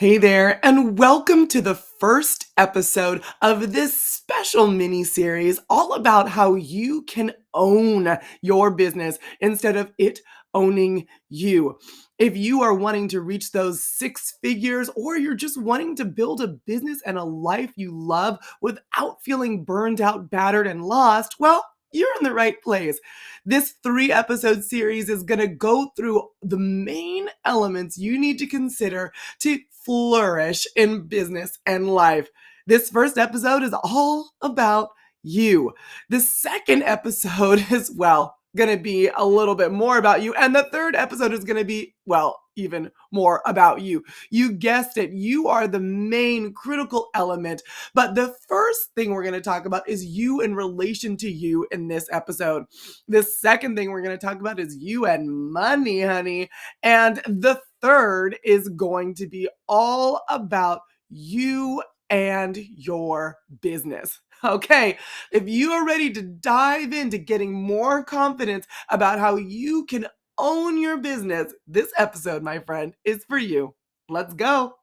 Hey there, and welcome to the first episode of this special mini series all about how you can own your business instead of it owning you. If you are wanting to reach those six figures, or you're just wanting to build a business and a life you love without feeling burned out, battered, and lost, well, you're in the right place. This 3 episode series is going to go through the main elements you need to consider to flourish in business and life. This first episode is all about you. The second episode is, well, going to be a little bit more about you. And the third episode is going to be, well, even more about you. You guessed it. You are the main critical element. But the first thing we're going to talk about is you in relation to you in this episode. The second thing we're going to talk about is you and money, honey. And the third is going to be all about you and your business. Okay, if you are ready to dive into getting more confidence about how you can own your business, this episode, my friend, is for you. Let's go.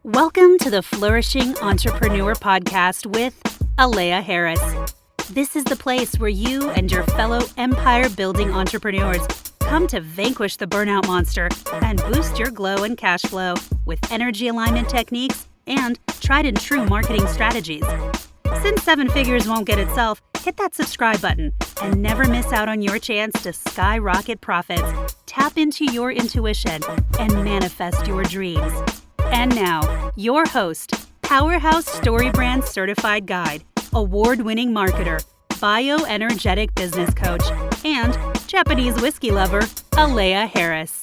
Welcome to the Flourishing Entrepreneur Podcast with Alea Harris. This is the place where you and your fellow empire-building entrepreneurs come to vanquish the burnout monster and boost your glow and cash flow with energy alignment techniques and tried and true marketing strategies. Since 7 figures won't get itself, hit that subscribe button and never miss out on your chance to skyrocket profits, tap into your intuition, and manifest your dreams. And now, your host, Powerhouse Story Brand Certified Guide, award-winning marketer, bioenergetic business coach, and Japanese whiskey lover, Alea Harris.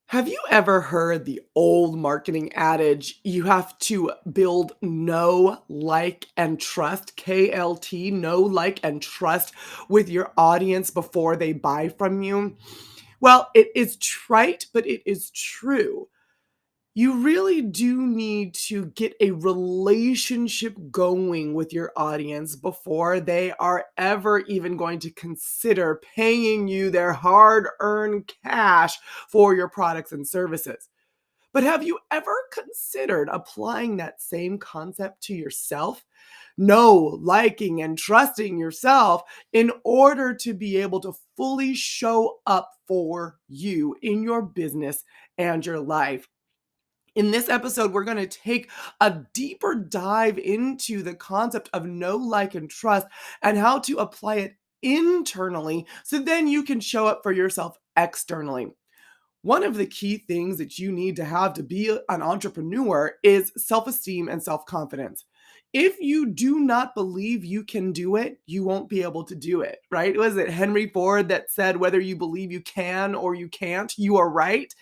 Have you ever heard the old marketing adage, you have to build know, like, and trust, KLT, know, like, and trust with your audience before they buy from you? Well, it is trite, but it is true. You really do need to get a relationship going with your audience before they are ever even going to consider paying you their hard-earned cash for your products and services. But have you ever considered applying that same concept to yourself? Know, liking, and trusting yourself in order to be able to fully show up for you in your business and your life. In this episode, we're going to take a deeper dive into the concept of know, like, and trust and how to apply it internally so then you can show up for yourself externally. One of the key things that you need to have to be an entrepreneur is self-esteem and self-confidence. If you do not believe you can do it, you won't be able to do it, right? Was it Henry Ford that said, whether you believe you can or you can't, you are right?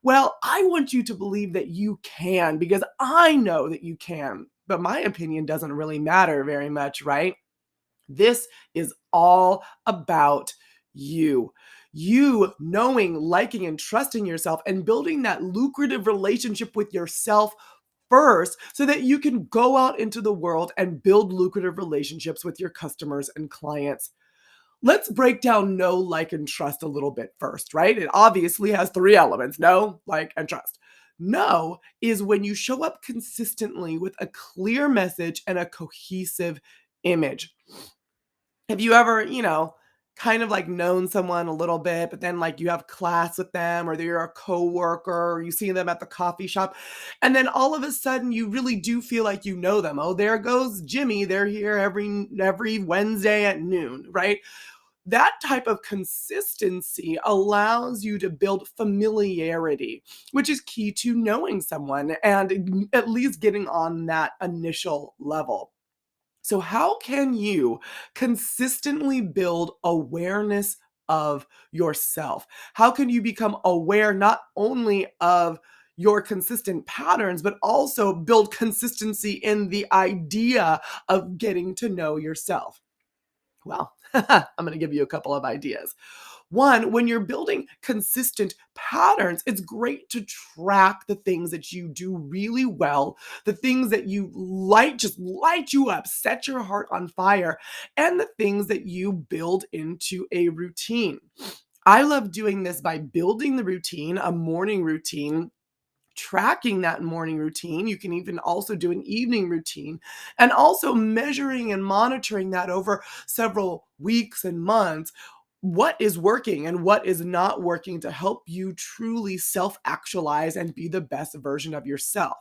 Well, I want you to believe that you can because I know that you can, but my opinion doesn't really matter very much, right? This is all about you. You knowing, liking, and trusting yourself and building that lucrative relationship with yourself first so that you can go out into the world and build lucrative relationships with your customers and clients. Let's break down know, like, and trust a little bit first, right? It obviously has 3 elements: know, like, and trust. Know is when you show up consistently with a clear message and a cohesive image. Have you ever, kind of like known someone a little bit, but then like you have class with them or they're a coworker or you see them at the coffee shop, and then all of a sudden you really do feel like you know them. Oh, there goes Jimmy. They're here every Wednesday at noon, right? That type of consistency allows you to build familiarity, which is key to knowing someone and at least getting on that initial level. So, how can you consistently build awareness of yourself? How can you become aware not only of your consistent patterns, but also build consistency in the idea of getting to know yourself? Well, I'm going to give you a couple of ideas. One, when you're building consistent patterns, it's great to track the things that you do really well, the things that you just light you up, set your heart on fire, and the things that you build into a routine. I love doing this by building the routine, a morning routine, tracking that morning routine. You can even also do an evening routine, and also measuring and monitoring that over several weeks and months. What is working and what is not working to help you truly self actualize and be the best version of yourself.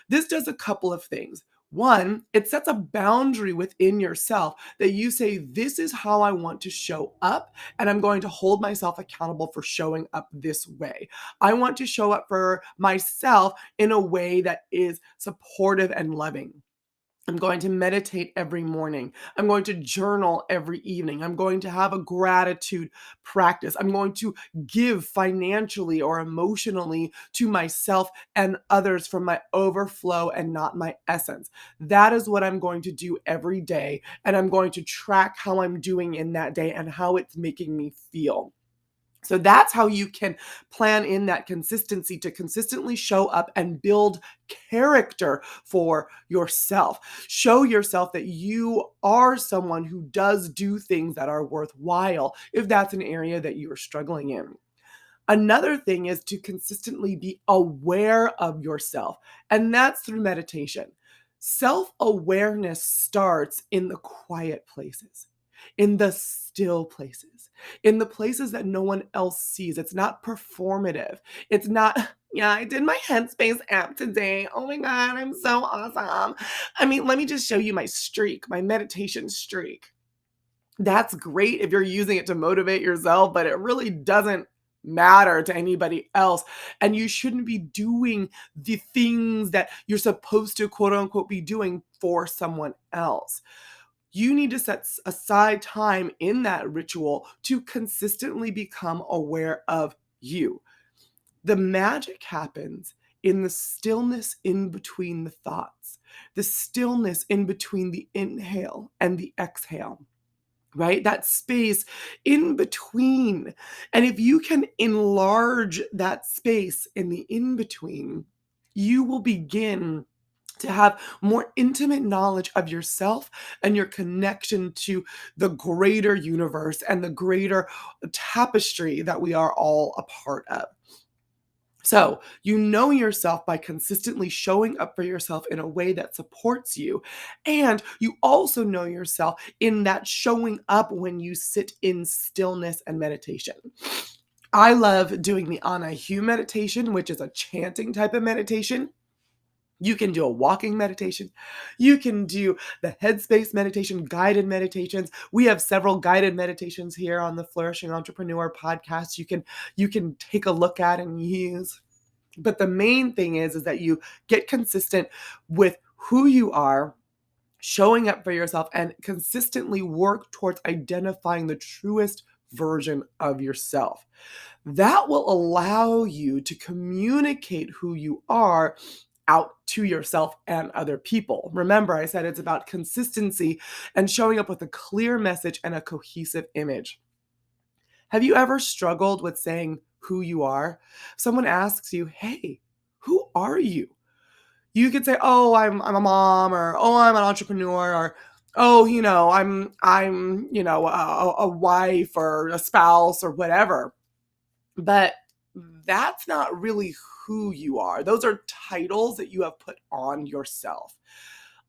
This does a couple of things. One, it sets a boundary within yourself that you say, this is how I want to show up, and I'm going to hold myself accountable for showing up this way. I want to show up for myself in a way that is supportive and loving. I'm going to meditate every morning. I'm going to journal every evening. I'm going to have a gratitude practice. I'm going to give financially or emotionally to myself and others from my overflow and not my essence. That is what I'm going to do every day. And I'm going to track how I'm doing in that day and how it's making me feel. So that's how you can plan in that consistency to consistently show up and build character for yourself. Show yourself that you are someone who does do things that are worthwhile if that's an area that you are struggling in. Another thing is to consistently be aware of yourself, and that's through meditation. Self awareness starts in the quiet places, in the still places, in the places that no one else sees. It's not performative. It's not, yeah, I did my Headspace app today. Oh my God, I'm so awesome. I mean, let me just show you my streak, my meditation streak. That's great if you're using it to motivate yourself, but it really doesn't matter to anybody else. And you shouldn't be doing the things that you're supposed to, quote unquote, be doing for someone else. You need to set aside time in that ritual to consistently become aware of you. The magic happens in the stillness in between the thoughts, the stillness in between the inhale and the exhale, right? That space in between. And if you can enlarge that space in the in between, you will begin to have more intimate knowledge of yourself and your connection to the greater universe and the greater tapestry that we are all a part of. So, you know yourself by consistently showing up for yourself in a way that supports you. And you also know yourself in that showing up when you sit in stillness and meditation. I love doing the Anahu meditation, which is a chanting type of meditation. You can do a walking meditation. You can do the headspace meditation, guided meditations. We have several guided meditations here on the Flourishing Entrepreneur podcast. You can take a look at and use. But the main thing is that you get consistent with who you are, showing up for yourself, and consistently work towards identifying the truest version of yourself. That will allow you to communicate who you are out to yourself and other people. Remember, I said it's about consistency and showing up with a clear message and a cohesive image. Have you ever struggled with saying who you are? Someone asks you, "Hey, who are you?" You could say, "Oh, I'm a mom," or "Oh, I'm an entrepreneur," or "Oh, I'm a wife or a spouse or whatever." But that's not really who you are. Those are titles that you have put on yourself.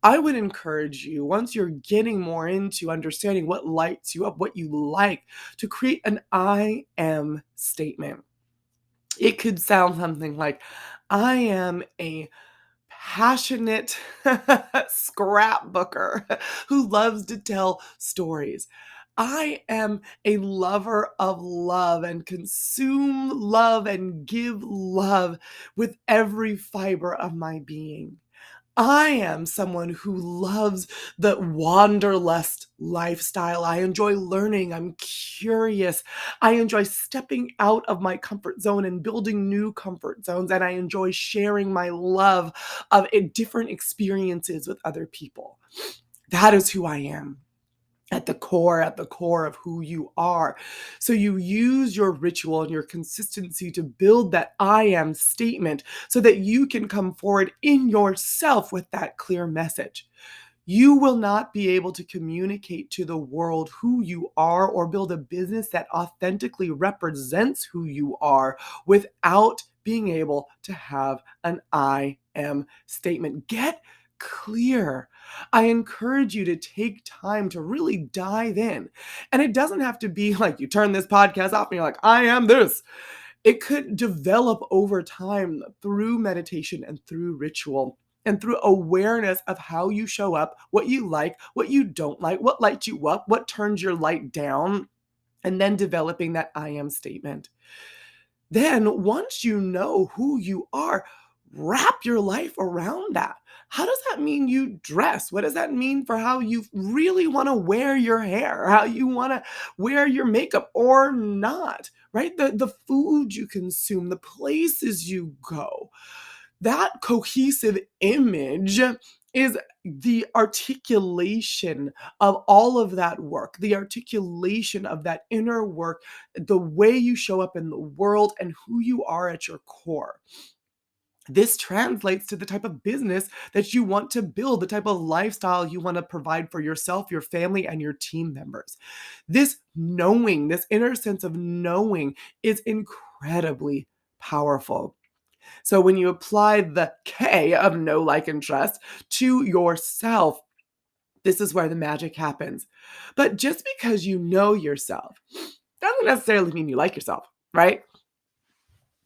I would encourage you, once you're getting more into understanding what lights you up, what you like, to create an I am statement. It could sound something like, I am a passionate scrapbooker who loves to tell stories. I am a lover of love and consume love and give love with every fiber of my being. I am someone who loves the wanderlust lifestyle. I enjoy learning. I'm curious. I enjoy stepping out of my comfort zone and building new comfort zones. And I enjoy sharing my love of different experiences with other people. That is who I am at the core of who you are. So you use your ritual and your consistency to build that I am statement so that you can come forward in yourself with that clear message. You will not be able to communicate to the world who you are or build a business that authentically represents who you are without being able to have an I am statement. Get clear. I encourage you to take time to really dive in. And it doesn't have to be like you turn this podcast off and you're like, I am this. It could develop over time through meditation and through ritual and through awareness of how you show up, what you like, what you don't like, what lights you up, what turns your light down, and then developing that I am statement. Then, once you know who you are, wrap your life around that. How does that mean you dress? What does that mean for how you really want to wear your hair, how you want to wear your makeup or not, right? The food you consume, the places you go. That cohesive image is the articulation of all of that work, the articulation of that inner work, the way you show up in the world and who you are at your core. This translates to the type of business that you want to build, the type of lifestyle you want to provide for yourself, your family, and your team members. This knowing, this inner sense of knowing is incredibly powerful. So when you apply the K of know, like, and trust to yourself, this is where the magic happens. But just because you know yourself doesn't necessarily mean you like yourself, right?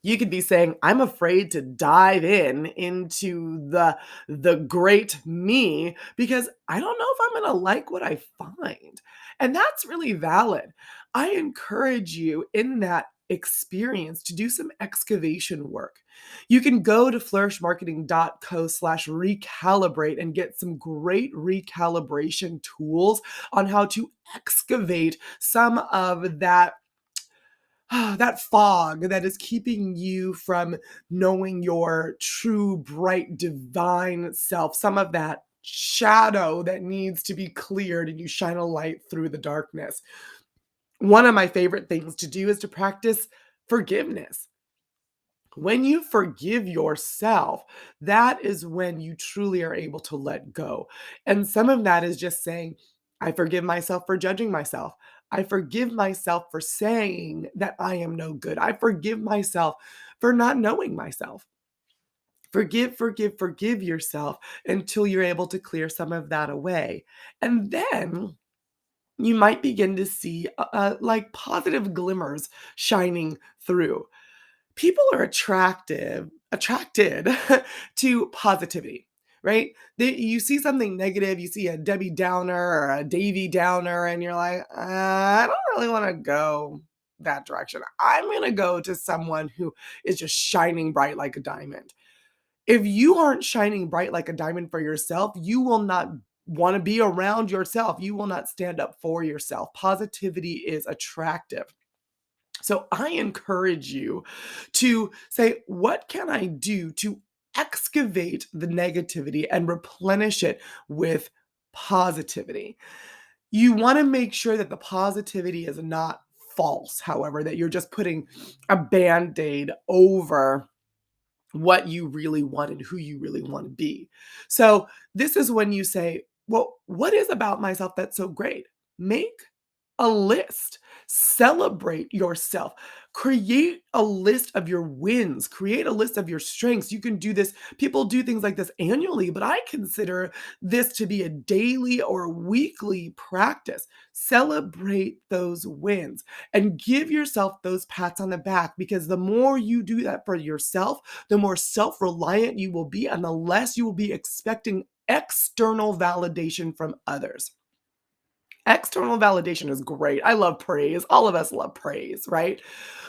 You could be saying, I'm afraid to dive into the great me because I don't know if I'm going to like what I find. And that's really valid. I encourage you in that experience to do some excavation work. You can go to flourishmarketing.co/recalibrate and get some great recalibration tools on how to excavate some of that fog that is keeping you from knowing your true, bright, divine self, some of that shadow that needs to be cleared and you shine a light through the darkness. One of my favorite things to do is to practice forgiveness. When you forgive yourself, that is when you truly are able to let go. And some of that is just saying, I forgive myself for judging myself. I forgive myself for saying that I am no good. I forgive myself for not knowing myself. Forgive, forgive, forgive yourself until you're able to clear some of that away. And then you might begin to see like positive glimmers shining through. People are attracted to positivity, right? You see something negative, you see a Debbie Downer or a Davy Downer, and you're like, I don't really want to go that direction. I'm going to go to someone who is just shining bright like a diamond. If you aren't shining bright like a diamond for yourself, you will not want to be around yourself. You will not stand up for yourself. Positivity is attractive. So I encourage you to say, what can I do to excavate the negativity and replenish it with positivity? You want to make sure that the positivity is not false, however, that you're just putting a band aid over what you really want and who you really want to be. So this is when you say, well, what is about myself that's so great? Make a list. Celebrate yourself. Create a list of your wins. Create a list of your strengths. You can do this. People do things like this annually, but I consider this to be a daily or weekly practice. Celebrate those wins and give yourself those pats on the back, because the more you do that for yourself, the more self-reliant you will be and the less you will be expecting external validation from others. External validation is great. I love praise. All of us love praise, right?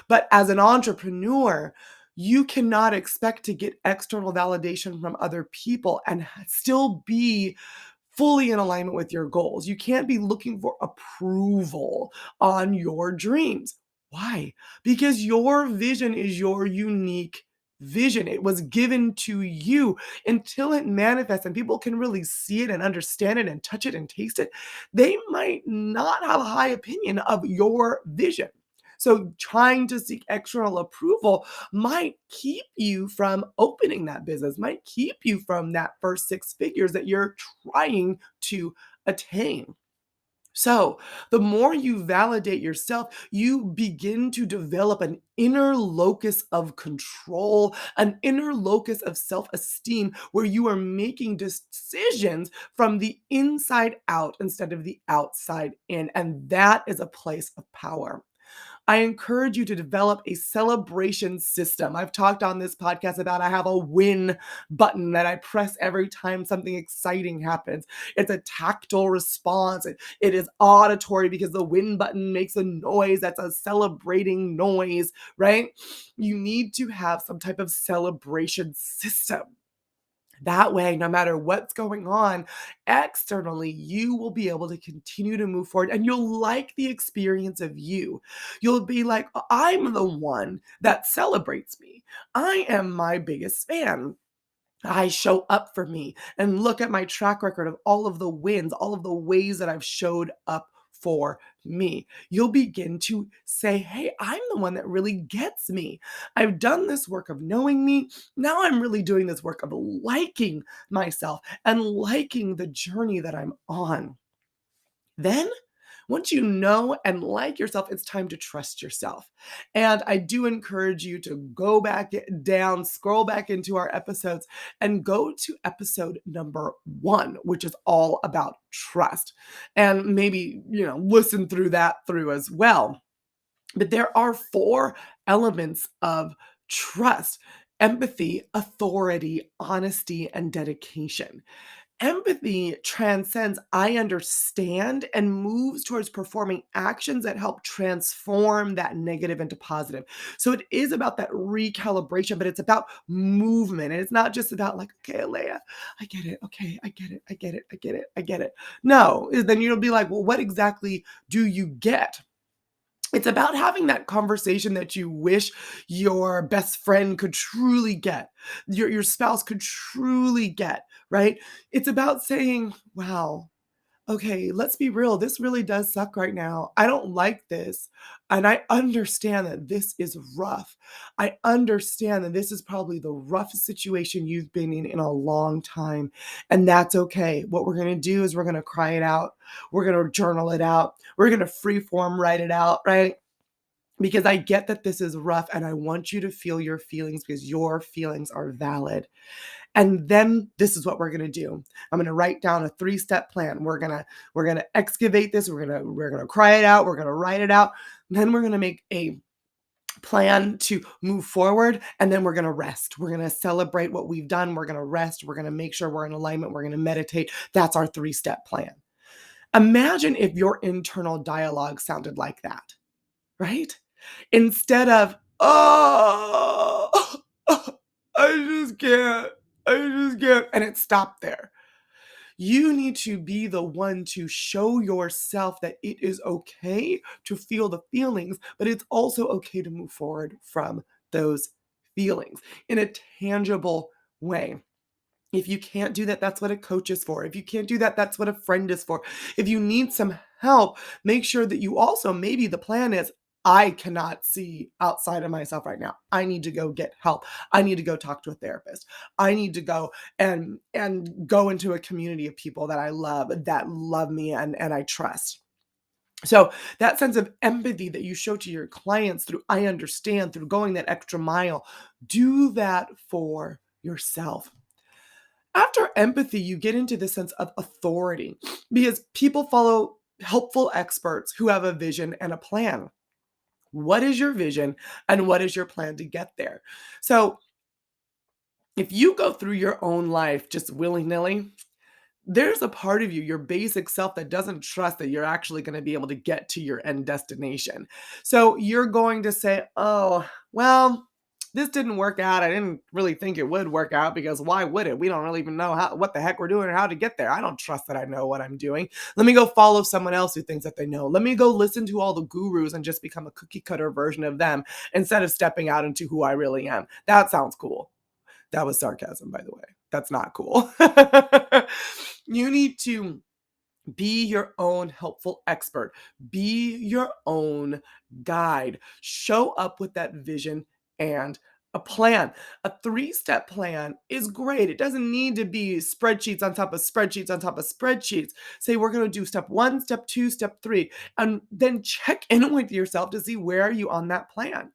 But as an entrepreneur, you cannot expect to get external validation from other people and still be fully in alignment with your goals. You can't be looking for approval on your dreams. Why? Because your vision is your unique vision. It was given to you. Until it manifests and people can really see it and understand it and touch it and taste it, they might not have a high opinion of your vision. So trying to seek external approval might keep you from opening that business, might keep you from that first six figures that you're trying to attain. So, the more you validate yourself, you begin to develop an inner locus of control, an inner locus of self esteem, where you are making decisions from the inside out instead of the outside in. And that is a place of power. I encourage you to develop a celebration system. I've talked on this podcast about I have a win button that I press every time something exciting happens. It's a tactile response. It is auditory because the win button makes a noise that's a celebrating noise, right? You need to have some type of celebration system. That way, no matter what's going on externally, you will be able to continue to move forward and you'll like the experience of you. You'll be like, I'm the one that celebrates me. I am my biggest fan. I show up for me and look at my track record of all of the wins, all of the ways that I've showed up for me. You'll begin to say, hey, I'm the one that really gets me. I've done this work of knowing me. Now I'm really doing this work of liking myself and liking the journey that I'm on. Then, once you know and like yourself, it's time to trust yourself. And I do encourage you to go back down, scroll back into our episodes, and go to episode number 1, which is all about trust. And maybe, listen through that through as well. But there are 4 elements of trust: empathy, authority, honesty, and dedication. Empathy transcends I understand and moves towards performing actions that help transform that negative into positive. So it is about that recalibration, but it's about movement. And it's not just about like, okay, Alea, I get it. Okay, I get it. I get it. I get it. I get it. No, then you'll be like, well, what exactly do you get? It's about having that conversation that you wish your best friend could truly get, your spouse could truly get, right? It's about saying, wow, okay, let's be real. This really does suck right now. I don't like this. And I understand that this is rough. I understand that this is probably the roughest situation you've been in a long time. And that's okay. What we're going to do is we're going to cry it out. We're going to journal it out. We're going to free form write it out, right? Because I get that this is rough and I want you to feel your feelings because your feelings are valid. And then this is what we're going to do. I'm going to write down a 3-step plan. We're going to excavate this. We're going to cry it out. We're going to write it out. Then we're going to make a plan to move forward, and then we're going to rest. We're going to celebrate what we've done. We're going to rest. We're going to make sure we're in alignment. We're going to meditate. That's our 3-step plan. Imagine if your internal dialogue sounded like that, right? Instead of, oh, I just can't. I just can't. And it stopped there. You need to be the one to show yourself that it is okay to feel the feelings, but it's also okay to move forward from those feelings in a tangible way. If you can't do that, that's what a coach is for. If you can't do that, that's what a friend is for. If you need some help, make sure that you also, maybe the plan is, I cannot see outside of myself right now. I need to go get help. I need to go talk to a therapist. I need to go and go into a community of people that I love, that love me and I trust. So that sense of empathy that you show to your clients through I understand, through going that extra mile, do that for yourself. After empathy, you get into the sense of authority because people follow helpful experts who have a vision and a plan. What is your vision and what is your plan to get there? So, if you go through your own life just willy nilly, there's a part of you, your basic self, that doesn't trust that you're actually going to be able to get to your end destination. So you're going to say, oh, well, this didn't work out. I didn't really think it would work out because why would it? We don't really even know what the heck we're doing or how to get there. I don't trust that I know what I'm doing. Let me go follow someone else who thinks that they know. Let me go listen to all the gurus and just become a cookie cutter version of them instead of stepping out into who I really am. That sounds cool. That was sarcasm, by the way. That's not cool. You need to Be your own helpful expert. Be your own guide. Show up with that vision and a plan. A three-step plan is great. It doesn't need to be spreadsheets on top of spreadsheets on top of spreadsheets. Say we're going to do step one, step two, step three, and then check in with yourself to see where are you on that plan.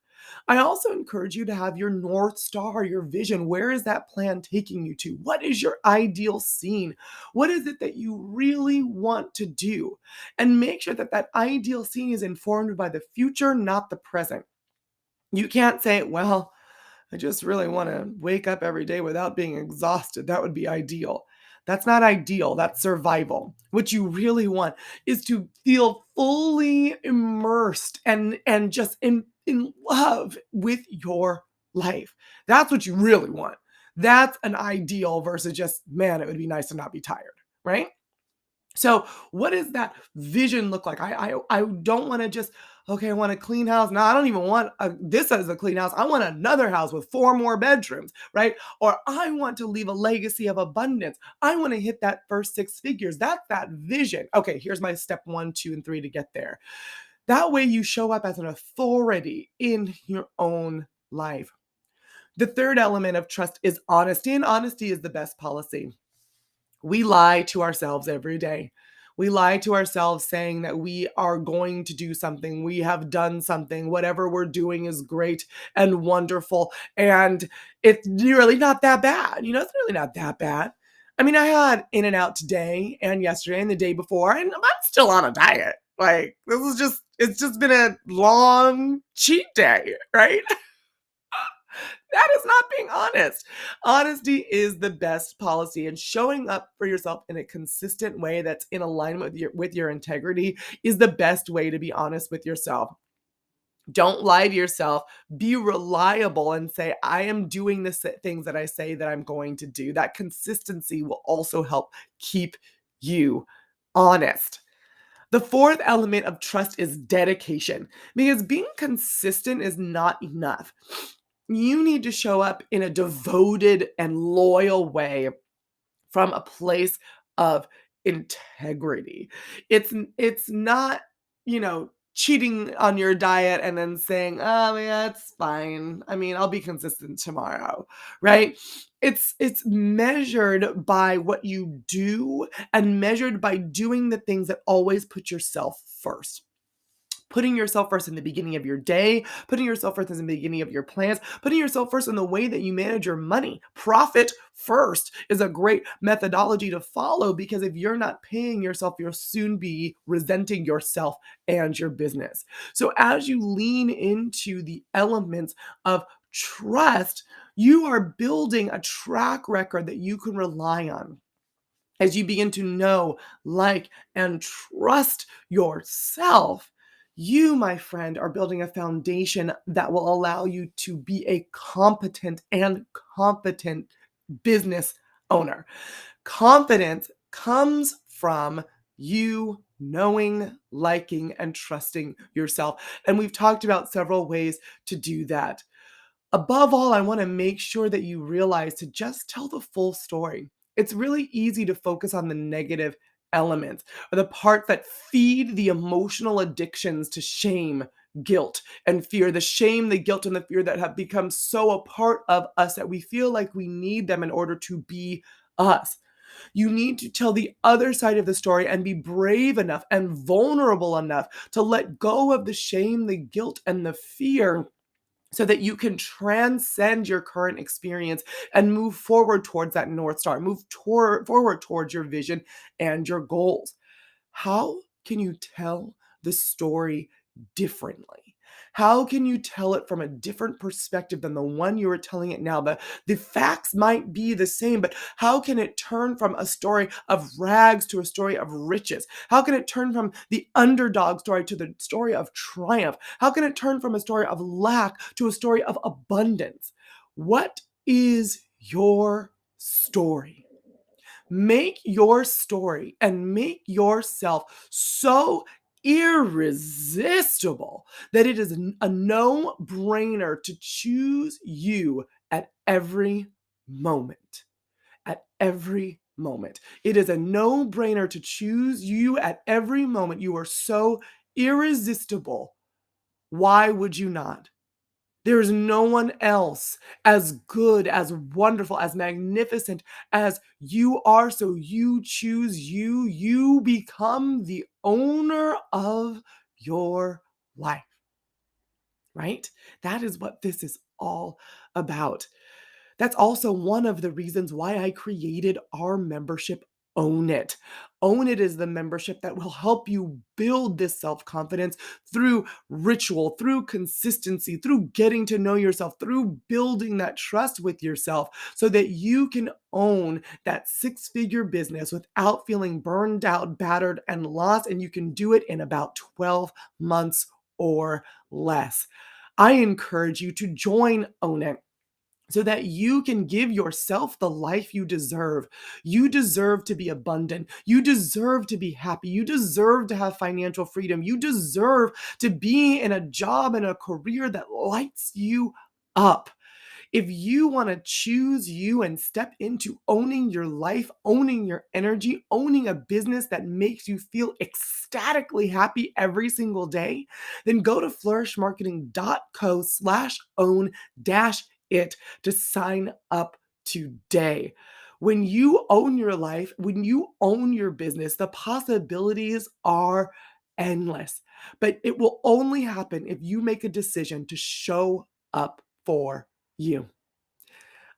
I also encourage you to have your North Star, your vision. Where is that plan taking you to? What is your ideal scene? What is it that you really want to do? And make sure that that ideal scene is informed by the future, not the present. You can't say, well, I just really want to wake up every day without being exhausted. That would be ideal. That's not ideal. That's survival. What you really want is to feel fully immersed and just in love with your life. That's what you really want. That's an ideal versus just, man, it would be nice to not be tired, right? So, what does that vision look like? I don't want to just, okay, I want a clean house. No, I don't even want this as a clean house. I want another house with 4 more bedrooms, right? Or I want to leave a legacy of abundance. I want to hit that first 6 figures. That's that vision. Okay, here's my step one, two, and three to get there. That way you show up as an authority in your own life. The third element of trust is honesty, and honesty is the best policy. We lie to ourselves every day. We lie to ourselves saying that we are going to do something, we have done something, whatever we're doing is great and wonderful, and it's really not that bad. It's really not that bad. I mean, I had In-N-Out today and yesterday and the day before, and I'm still on a diet. Like, it's just been a long cheat day, right? That is not being honest. Honesty is the best policy, and showing up for yourself in a consistent way that's in alignment with your integrity is the best way to be honest with yourself. Don't lie to yourself. Be reliable and say, I am doing the things that I say that I'm going to do. That consistency will also help keep you honest. The fourth element of trust is dedication, because being consistent is not enough. You need to show up in a devoted and loyal way from a place of integrity. It's not, cheating on your diet and then saying, "Oh, yeah, it's fine. I mean, I'll be consistent tomorrow." Right? It's measured by what you do and measured by doing the things that always put yourself first. Putting yourself first in the beginning of your day, putting yourself first in the beginning of your plans, putting yourself first in the way that you manage your money. Profit first is a great methodology to follow, because if you're not paying yourself, you'll soon be resenting yourself and your business. So as you lean into the elements of trust, you are building a track record that you can rely on. As you begin to know, like, and trust yourself, you, my friend, are building a foundation that will allow you to be a competent and competent business owner. Confidence comes from you knowing, liking, and trusting yourself. And we've talked about several ways to do that. Above all, I want to make sure that you realize to just tell the full story. It's really easy to focus on the negative elements, or the parts that feed the emotional addictions to shame, guilt, and fear. The shame, the guilt, and the fear that have become so a part of us that we feel like we need them in order to be us. You need to tell the other side of the story and be brave enough and vulnerable enough to let go of the shame, the guilt, and the fear, so that you can transcend your current experience and move forward towards that North Star, forward towards your vision and your goals. How can you tell the story differently? How can you tell it from a different perspective than the one you are telling it now? The facts might be the same, but how can it turn from a story of rags to a story of riches? How can it turn from the underdog story to the story of triumph? How can it turn from a story of lack to a story of abundance? What is your story? Make your story and make yourself so irresistible that it is a no-brainer to choose you at every moment. At every moment. It is a no-brainer to choose you at every moment. You are so irresistible. Why would you not? There is no one else as good, as wonderful, as magnificent as you are. So you choose you. You become the owner of your life, right? That is what this is all about. That's also one of the reasons why I created our membership, Own It. Own It is the membership that will help you build this self-confidence through ritual, through consistency, through getting to know yourself, through building that trust with yourself so that you can own that six-figure business without feeling burned out, battered, and lost. And you can do it in about 12 months or less. I encourage you to join Own It so that you can give yourself the life you deserve. You deserve to be abundant. You deserve to be happy. You deserve to have financial freedom. You deserve to be in a job and a career that lights you up. If you want to choose you and step into owning your life, owning your energy, owning a business that makes you feel ecstatically happy every single day, then go to flourishmarketing.co/own-it to sign up today. When you own your life, when you own your business, the possibilities are endless. But it will only happen if you make a decision to show up for you.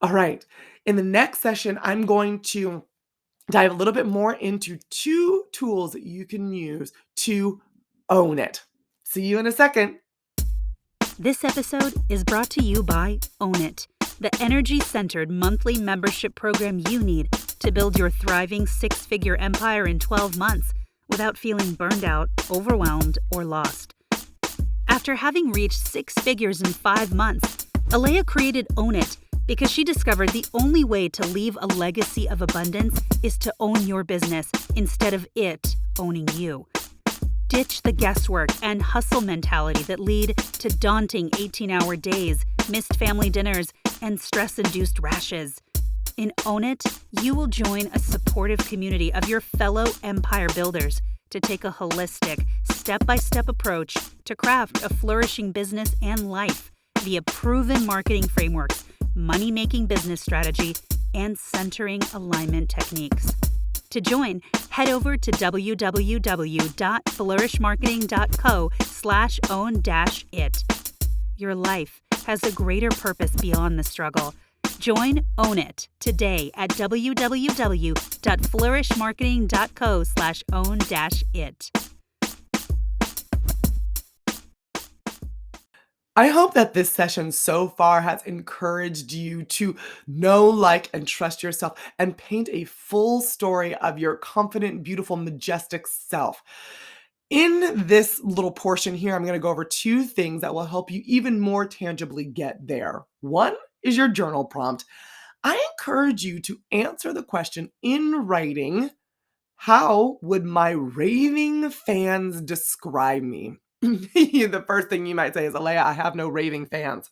All right. In the next session, I'm going to dive a little bit more into 2 tools that you can use to own it. See you in a second. This episode is brought to you by Own It, the energy-centered monthly membership program you need to build your thriving six-figure empire in 12 months without feeling burned out, overwhelmed, or lost. After having reached 6 figures in 5 months, Alea created Own It because she discovered the only way to leave a legacy of abundance is to own your business instead of it owning you. Ditch the guesswork and hustle mentality that lead to daunting 18-hour days, missed family dinners, and stress-induced rashes. In Own It, you will join a supportive community of your fellow empire builders to take a holistic, step-by-step approach to craft a flourishing business and life via proven marketing frameworks, money-making business strategy, and centering alignment techniques. To join, head over to www.flourishmarketing.co/own-it. Your life has a greater purpose beyond the struggle. Join Own It today at www.flourishmarketing.co/own-it. I hope that this session so far has encouraged you to know, like, and trust yourself and paint a full story of your confident, beautiful, majestic self. In this little portion here, I'm going to go over 2 things that will help you even more tangibly get there. One is your journal prompt. I encourage you to answer the question in writing, how would my raving fans describe me? The first thing you might say is, Alea, I have no raving fans.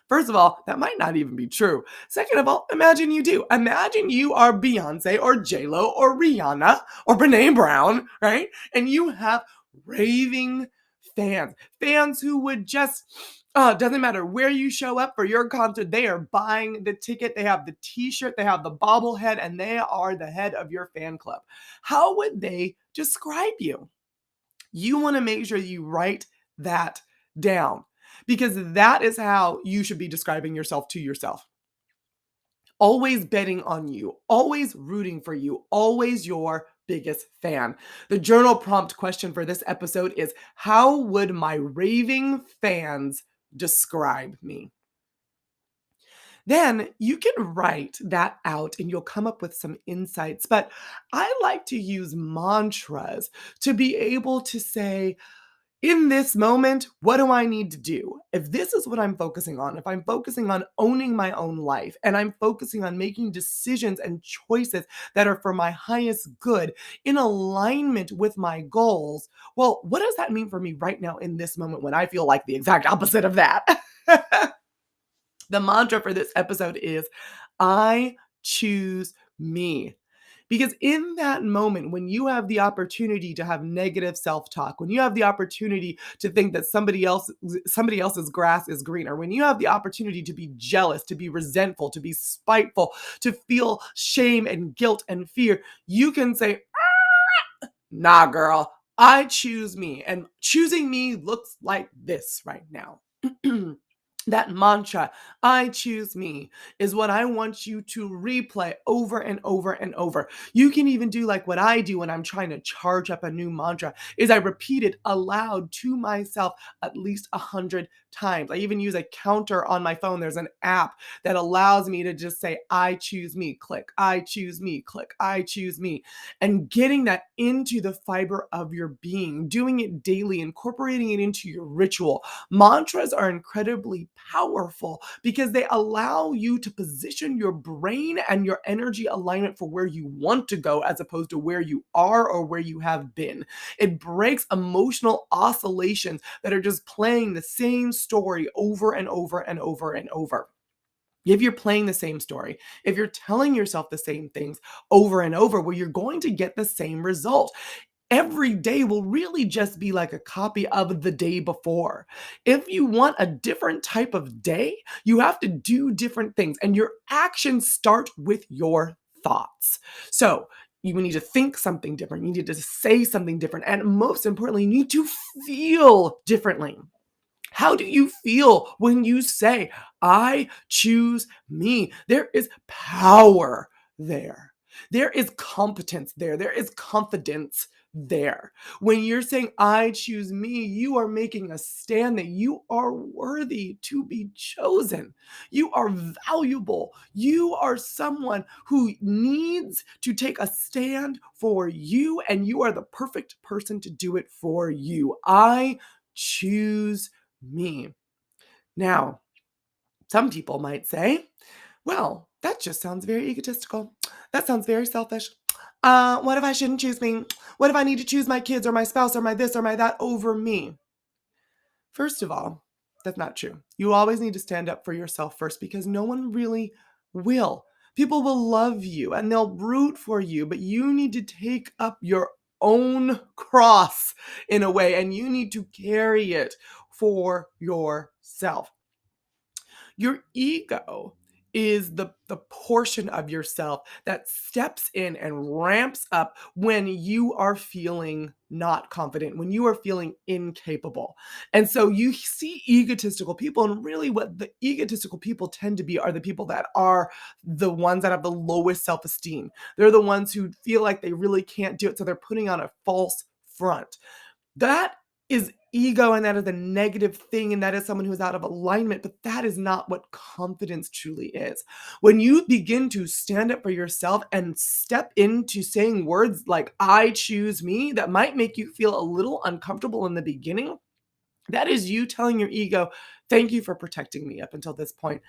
First of all, that might not even be true. Second of all, imagine you do. Imagine you are Beyonce or J-Lo or Rihanna or Brene Brown, right? And you have raving fans. Fans who would just, doesn't matter where you show up for your concert, they are buying the ticket, they have the t-shirt, they have the bobblehead, and they are the head of your fan club. How would they describe you? You want to make sure you write that down because that is how you should be describing yourself to yourself. Always betting on you, always rooting for you, always your biggest fan. The journal prompt question for this episode is, how would my raving fans describe me? Then you can write that out and you'll come up with some insights. But I like to use mantras to be able to say, in this moment, what do I need to do? If this is what I'm focusing on, if I'm focusing on owning my own life and I'm focusing on making decisions and choices that are for my highest good in alignment with my goals, well, what does that mean for me right now in this moment when I feel like the exact opposite of that? The mantra for this episode is, I choose me. Because in that moment, when you have the opportunity to have negative self-talk, when you have the opportunity to think that somebody else's grass is greener, when you have the opportunity to be jealous, to be resentful, to be spiteful, to feel shame and guilt and fear, you can say, nah, girl, I choose me. And choosing me looks like this right now. That mantra, I choose me, is what I want you to replay over and over and over. You can even do like what I do when I'm trying to charge up a new mantra, is I repeat it aloud to myself at least 100 times. I even use a counter on my phone. There's an app that allows me to just say, I choose me, click, I choose me, click, I choose me. And getting that into the fiber of your being, doing it daily, incorporating it into your ritual. Mantras are incredibly powerful because they allow you to position your brain and your energy alignment for where you want to go as opposed to where you are or where you have been. It breaks emotional oscillations that are just playing the same story over and over and over and over. If you're playing the same story, if you're telling yourself the same things over and over, well, you're going to get the same result. Every day will really just be like a copy of the day before. If you want a different type of day, you have to do different things, and your actions start with your thoughts. So, you need to think something different, you need to say something different, and most importantly, you need to feel differently. How do you feel when you say, I choose me? There is power there. There is competence there. There is confidence there. When you're saying, I choose me, you are making a stand that you are worthy to be chosen. You are valuable. You are someone who needs to take a stand for you, and you are the perfect person to do it for you. I choose me. Now, some people might say, well, that just sounds very egotistical. That sounds very selfish. What if I shouldn't choose me? What if I need to choose my kids or my spouse or my this or my that over me? First of all, that's not true. You always need to stand up for yourself first because no one really will. People will love you and they'll root for you, but you need to take up your own cross in a way and you need to carry it for yourself. Your ego is the portion of yourself that steps in and ramps up when you are feeling not confident, when you are feeling incapable. And so you see egotistical people, and really what the egotistical people tend to be are the people that are the ones that have the lowest self-esteem. They're the ones who feel like they really can't do it, so they're putting on a false front. That is ego, and that is a negative thing, and that is someone who is out of alignment, but that is not what confidence truly is. When you begin to stand up for yourself and step into saying words like, I choose me, that might make you feel a little uncomfortable in the beginning. That is you telling your ego, thank you for protecting me up until this point.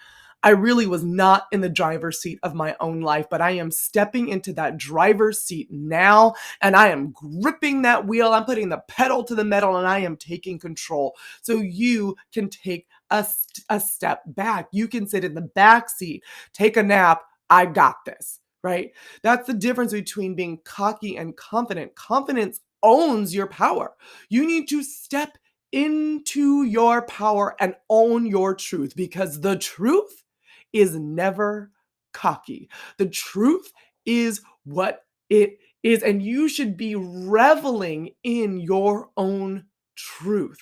I really was not in the driver's seat of my own life, but I am stepping into that driver's seat now, and I am gripping that wheel. I'm putting the pedal to the metal, and I am taking control. So you can take a step back. You can sit in the back seat, take a nap. I got this, right? That's the difference between being cocky and confident. Confidence owns your power. You need to step into your power and own your truth because the truth is never cocky. The truth is what it is, and you should be reveling in your own truth.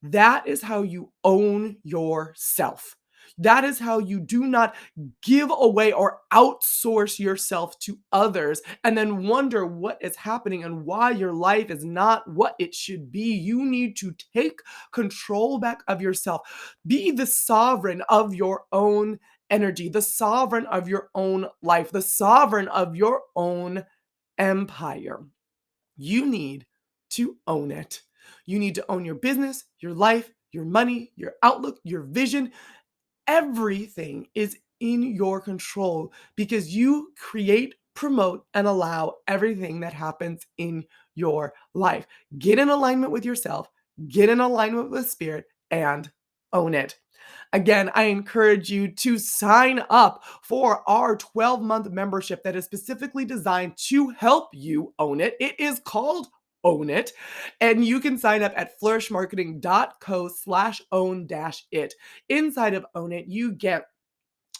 That is how you own yourself. That is how you do not give away or outsource yourself to others and then wonder what is happening and why your life is not what it should be. You need to take control back of yourself. Be the sovereign of your own energy, the sovereign of your own life, the sovereign of your own empire. You need to own it. You need to own your business, your life, your money, your outlook, your vision. Everything is in your control because you create, promote, and allow everything that happens in your life. Get in alignment with yourself, get in alignment with spirit, and own it. Again, I encourage you to sign up for our 12-month membership that is specifically designed to help you own it. It is called Own It, and you can sign up at flourishmarketing.co/own-it. Inside of Own It, you get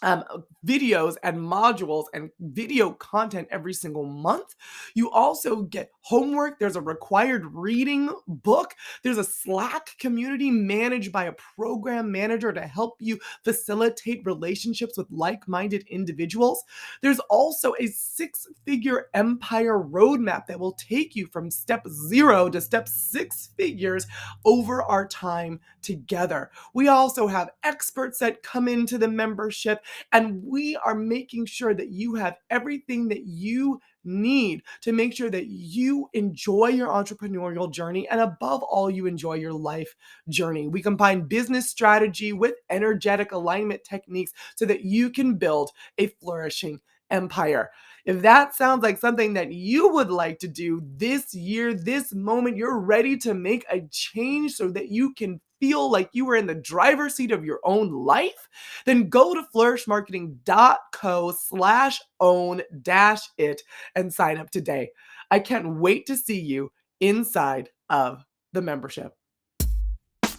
um, videos and modules and video content every single month. You also get homework. There's a required reading book. There's a Slack community managed by a program manager to help you facilitate relationships with like-minded individuals. There's also a 6-figure empire roadmap that will take you from step 0 to step 6 figures over our time together. We also have experts that come into the membership, and we are making sure that you have everything that you need to make sure that you enjoy your entrepreneurial journey, and above all, you enjoy your life journey. We combine business strategy with energetic alignment techniques so that you can build a flourishing empire. If that sounds like something that you would like to do this year, this moment, you're ready to make a change so that you can feel like you are in the driver's seat of your own life, then go to flourishmarketing.co/own-it and sign up today. I can't wait to see you inside of the membership.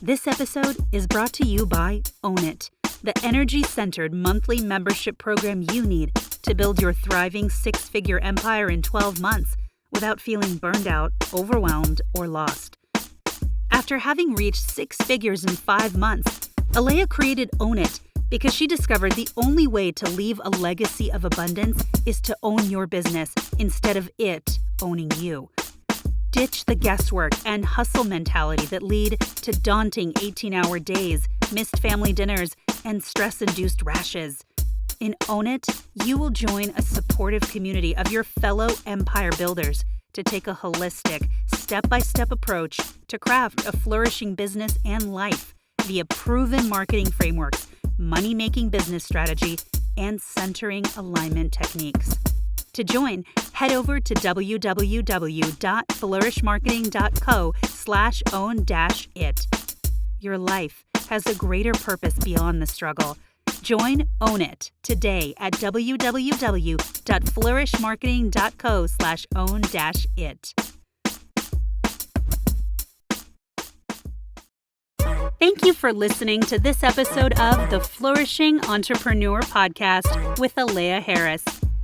This episode is brought to you by Own It, the energy-centered monthly membership program you need to build your thriving 6-figure empire in 12 months without feeling burned out, overwhelmed, or lost. After having reached 6 figures in 5 months, Alea created Own It because she discovered the only way to leave a legacy of abundance is to own your business instead of it owning you. Ditch the guesswork and hustle mentality that lead to daunting 18-hour days, missed family dinners, and stress-induced rashes. In Own It, you will join a supportive community of your fellow empire builders to take a holistic, step-by-step approach to craft a flourishing business and life via proven marketing frameworks, money-making business strategy, and centering alignment techniques. To join, head over to www.flourishmarketing.co/own-it. Your life has a greater purpose beyond the struggle. Join Own It today at www.flourishmarketing.co/own-it. Thank you for listening to this episode of the Flourishing Entrepreneur Podcast with Alea Harris.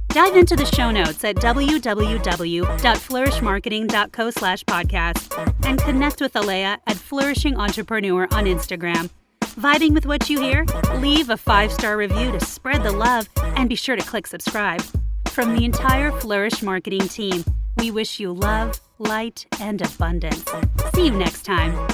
Dive into the show notes at www.flourishmarketing.co/podcast and connect with Alea at Flourishing Entrepreneur on Instagram. Vibing with what you hear? Leave a 5-star review to spread the love, and be sure to click subscribe. From the entire Flourish Marketing team, we wish you love, light, and abundance. See you next time.